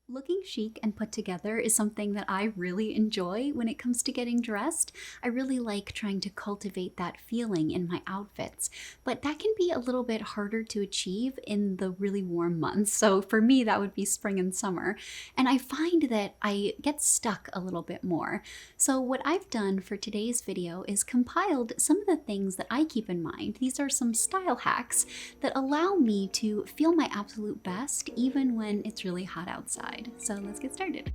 Looking chic and put together is something that I really enjoy when it comes to getting dressed. I really like trying to cultivate that feeling in my outfits, but that can be a little bit harder to achieve in the really warm months. So for me, that would be spring and summer. And I find that I get stuck a little bit more. So what I've done for today's video is compiled some of the things that I keep in mind. These are some style hacks that allow me to feel my absolute best even when it's really hot outside. So let's get started.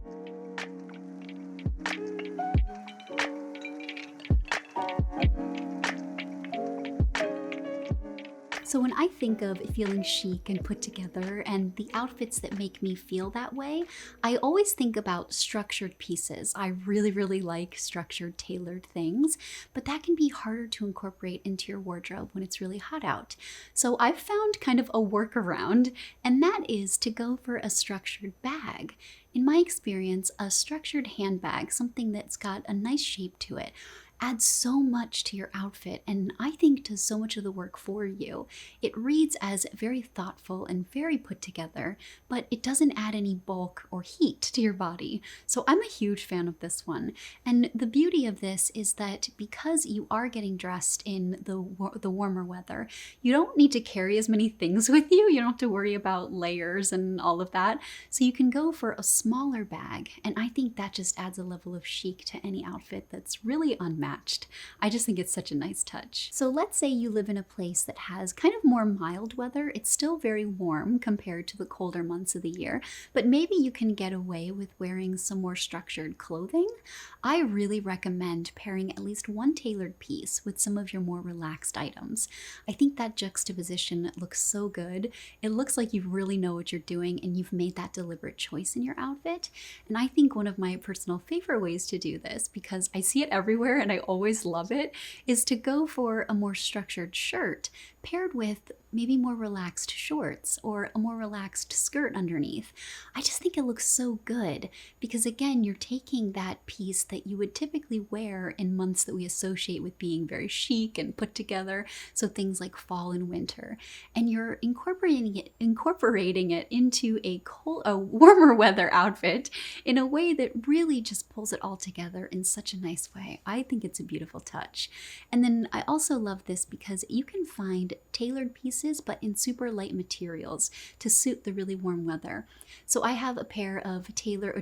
So when I think of feeling chic and put together and the outfits that make me feel that way, I always think about structured pieces. I really like structured, tailored things, but that can be harder to incorporate into your wardrobe when it's really hot out. So I've found kind of a workaround, and that is to go for a structured bag. In my experience, a structured handbag, something that's got a nice shape to it, adds so much to your outfit and I think does so much of the work for you. It reads as very thoughtful and very put together, but it doesn't add any bulk or heat to your body. So I'm a huge fan of this one. And the beauty of this is that because you are getting dressed in the warmer weather, you don't need to carry as many things with you. You don't have to worry about layers and all of that. So you can go for a smaller bag, and I think that just adds a level of chic to any outfit that's really unmatched. I just think it's such a nice touch. So let's say you live in a place that has kind of more mild weather. It's still very warm compared to the colder months of the year, but maybe you can get away with wearing some more structured clothing. I really recommend pairing at least one tailored piece with some of your more relaxed items. I think that juxtaposition looks so good. It looks like you really know what you're doing and you've made that deliberate choice in your outfit. And I think one of my personal favorite ways to do this, because I see it everywhere and I always love it, is to go for a more structured shirt paired with maybe more relaxed shorts or a more relaxed skirt underneath. I just think it looks so good because again, you're taking that piece that you would typically wear in months that we associate with being very chic and put together, so things like fall and winter, and you're incorporating it into a warmer weather outfit in a way that really just pulls it all together in such a nice way. I think it's a beautiful touch. And then I also love this because you can find tailored pieces but in super light materials to suit the really warm weather. So I have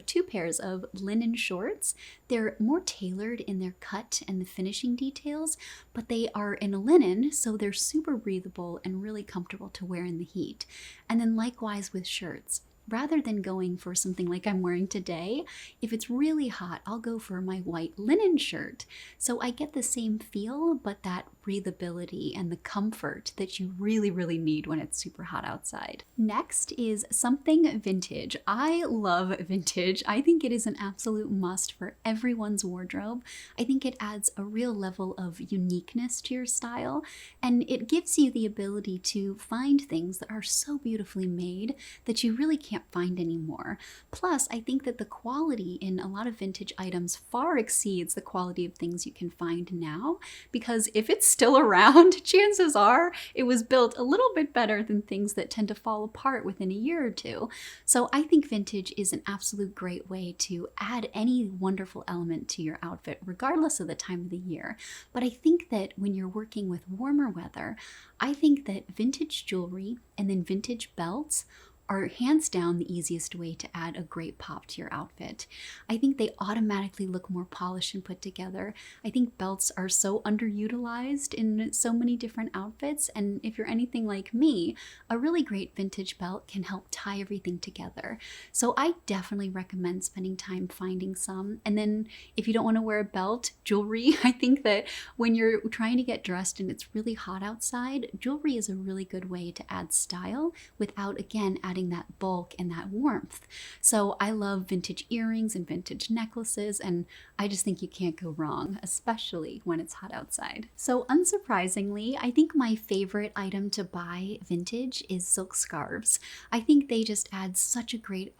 two pairs of linen shorts. They're more tailored in their cut and the finishing details, but they are in a linen, so they're super breathable and really comfortable to wear in the heat. And then likewise with shirts. Rather than going for something like I'm wearing today, if it's really hot, I'll go for my white linen shirt. So I get the same feel, but that breathability and the comfort that you really need when it's super hot outside. Next is something vintage. I love vintage. I think it is an absolute must for everyone's wardrobe. I think it adds a real level of uniqueness to your style, and it gives you the ability to find things that are so beautifully made that you really can't find anymore. Plus, I think that the quality in a lot of vintage items far exceeds the quality of things you can find now, because if it's still around, chances are it was built a little bit better than things that tend to fall apart within a year or two. So I think vintage is an absolute great way to add any wonderful element to your outfit, regardless of the time of the year. But I think that when you're working with warmer weather, I think that vintage jewelry and then vintage belts are hands down the easiest way to add a great pop to your outfit. I think they automatically look more polished and put together. I think belts are so underutilized in so many different outfits, and if you're anything like me, a really great vintage belt can help tie everything together. So I definitely recommend spending time finding some. And then if you don't want to wear a belt, jewelry, I think that when you're trying to get dressed and it's really hot outside, jewelry is a really good way to add style without, again, adding that bulk and that warmth. So I love vintage earrings and vintage necklaces, and I just think you can't go wrong, especially when it's hot outside. So unsurprisingly, I think my favorite item to buy vintage is silk scarves. I think they just add such a great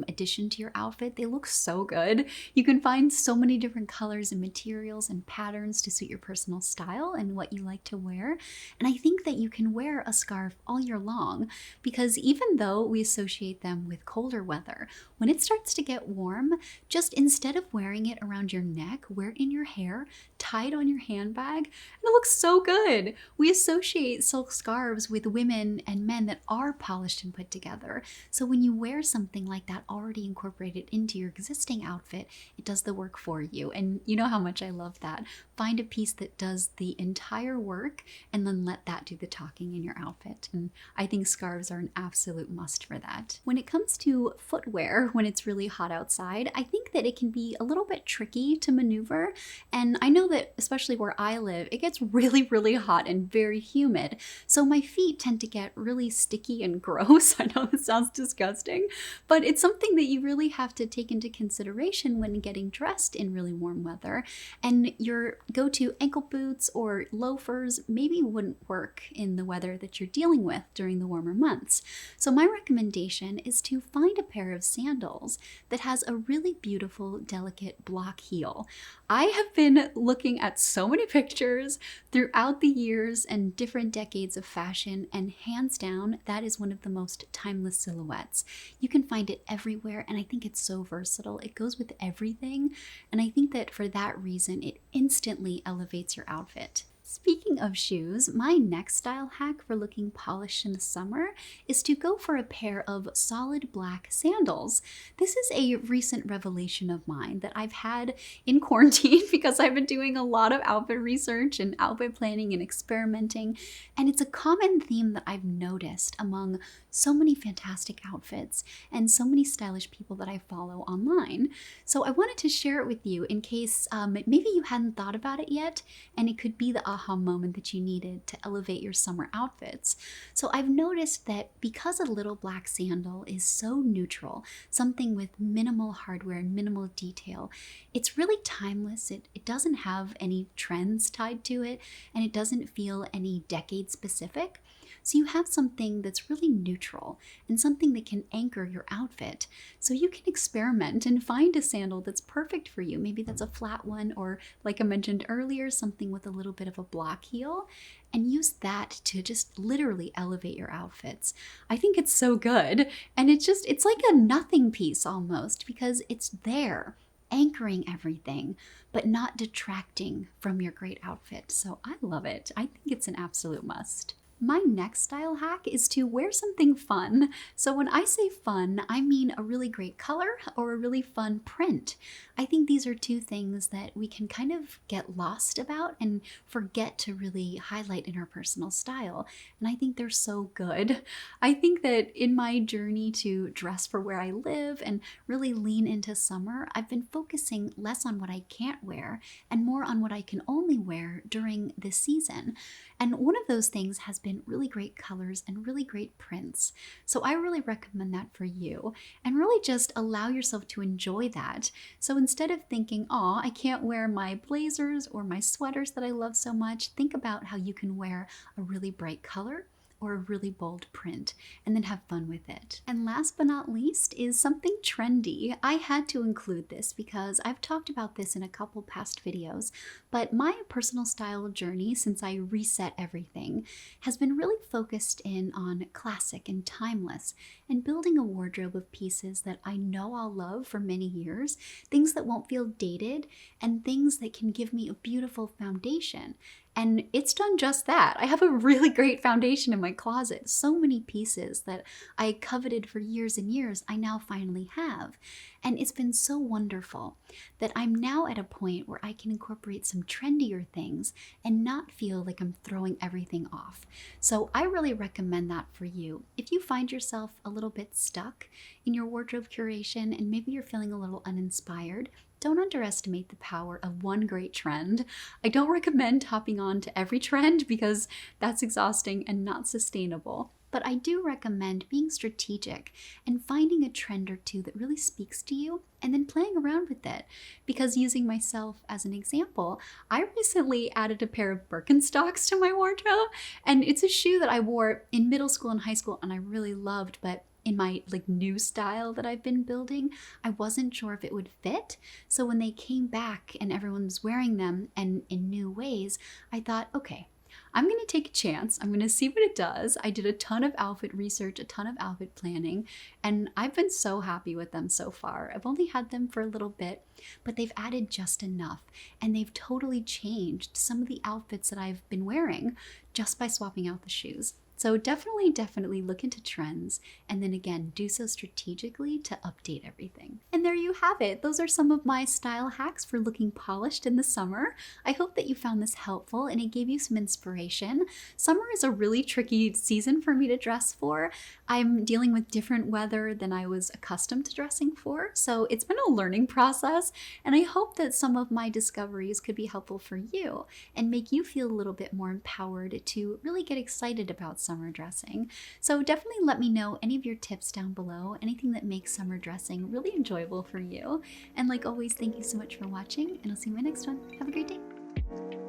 addition to your outfit. They look so good. You can find so many different colors and materials and patterns to suit your personal style and what you like to wear. And I think that you can wear a scarf all year long, because even though know, we associate them with colder weather. When it starts to get warm, just instead of wearing it around your neck, wear it in your hair, tie it on your handbag, and it looks so good. We associate silk scarves with women and men that are polished and put together. So when you wear something like that already incorporated into your existing outfit, it does the work for you. And you know how much I love that. Find a piece that does the entire work and then let that do the talking in your outfit. And I think scarves are an absolute must for that. When it comes to footwear, when it's really hot outside, I think that it can be a little bit tricky to maneuver. And I know that especially where I live, it gets really, really hot and very humid. So my feet tend to get really sticky and gross. I know this sounds disgusting, but it's something that you really have to take into consideration when getting dressed in really warm weather. And your go-to ankle boots or loafers maybe wouldn't work in the weather that you're dealing with during the warmer months. So my recommendation is to find a pair of sandals that has a really beautiful, delicate block heel. I have been looking at so many pictures throughout the years and different decades of fashion, and hands down, that is one of the most timeless silhouettes. You can find it everywhere, and I think it's so versatile. It goes with everything, and I think that for that reason, it instantly elevates your outfit. Speaking of shoes, my next style hack for looking polished in the summer is to go for a pair of solid black sandals. This is a recent revelation of mine that I've had in quarantine because I've been doing a lot of outfit research and outfit planning and experimenting, and it's a common theme that I've noticed among so many fantastic outfits and so many stylish people that I follow online. So I wanted to share it with you in case maybe you hadn't thought about it yet, and it could be the aha moment that you needed to elevate your summer outfits. So I've noticed that because a little black sandal is so neutral, something with minimal hardware and minimal detail, it's really timeless. It doesn't have any trends tied to it, and it doesn't feel any decade specific. So you have something that's really neutral and something that can anchor your outfit. So you can experiment and find a sandal that's perfect for you. Maybe that's a flat one, or like I mentioned earlier, something with a little bit of a block heel, and use that to just literally elevate your outfits. I think it's so good. And it's like a nothing piece almost, because it's there, anchoring everything, but not detracting from your great outfit. So I love it. I think it's an absolute must. My next style hack is to wear something fun. So when I say fun, I mean a really great color or a really fun print. I think these are two things that we can kind of get lost about and forget to really highlight in our personal style. And I think they're so good. I think that in my journey to dress for where I live and really lean into summer, I've been focusing less on what I can't wear and more on what I can only wear during this season. And one of those things has been really great colors and really great prints. So I really recommend that for you, and really just allow yourself to enjoy that. So instead of thinking, oh, I can't wear my blazers or my sweaters that I love so much, think about how you can wear a really bright color or a really bold print, and then have fun with it. And last but not least is something trendy. I had to include this because I've talked about this in a couple past videos, but my personal style journey since I reset everything has been really focused in on classic and timeless, and building a wardrobe of pieces that I know I'll love for many years, things that won't feel dated, and things that can give me a beautiful foundation. And it's done just that. I have a really great foundation in my closet. So many pieces that I coveted for years and years, I now finally have. And it's been so wonderful that I'm now at a point where I can incorporate some trendier things and not feel like I'm throwing everything off. So I really recommend that for you. If you find yourself a little bit stuck in your wardrobe curation and maybe you're feeling a little uninspired, don't underestimate the power of one great trend. I don't recommend hopping on to every trend because that's exhausting and not sustainable. But I do recommend being strategic and finding a trend or two that really speaks to you and then playing around with it. Because using myself as an example, I recently added a pair of Birkenstocks to my wardrobe, and it's a shoe that I wore in middle school and high school and I really loved, but in my new style that I've been building, I wasn't sure if it would fit. So when they came back and everyone was wearing them and in new ways, I thought, okay, I'm gonna take a chance. I'm gonna see what it does. I did a ton of outfit research, a ton of outfit planning, and I've been so happy with them so far. I've only had them for a little bit, but they've added just enough, and they've totally changed some of the outfits that I've been wearing just by swapping out the shoes. So definitely look into trends, and then again, do so strategically to update everything. And there you have it. Those are some of my style hacks for looking polished in the summer. I hope that you found this helpful and it gave you some inspiration. Summer is a really tricky season for me to dress for. I'm dealing with different weather than I was accustomed to dressing for, so it's been a learning process, and I hope that some of my discoveries could be helpful for you and make you feel a little bit more empowered to really get excited about summer dressing. So definitely let me know any of your tips down below, anything that makes summer dressing really enjoyable for you. And like always, thank you so much for watching, and I'll see you in my next one. Have a great day.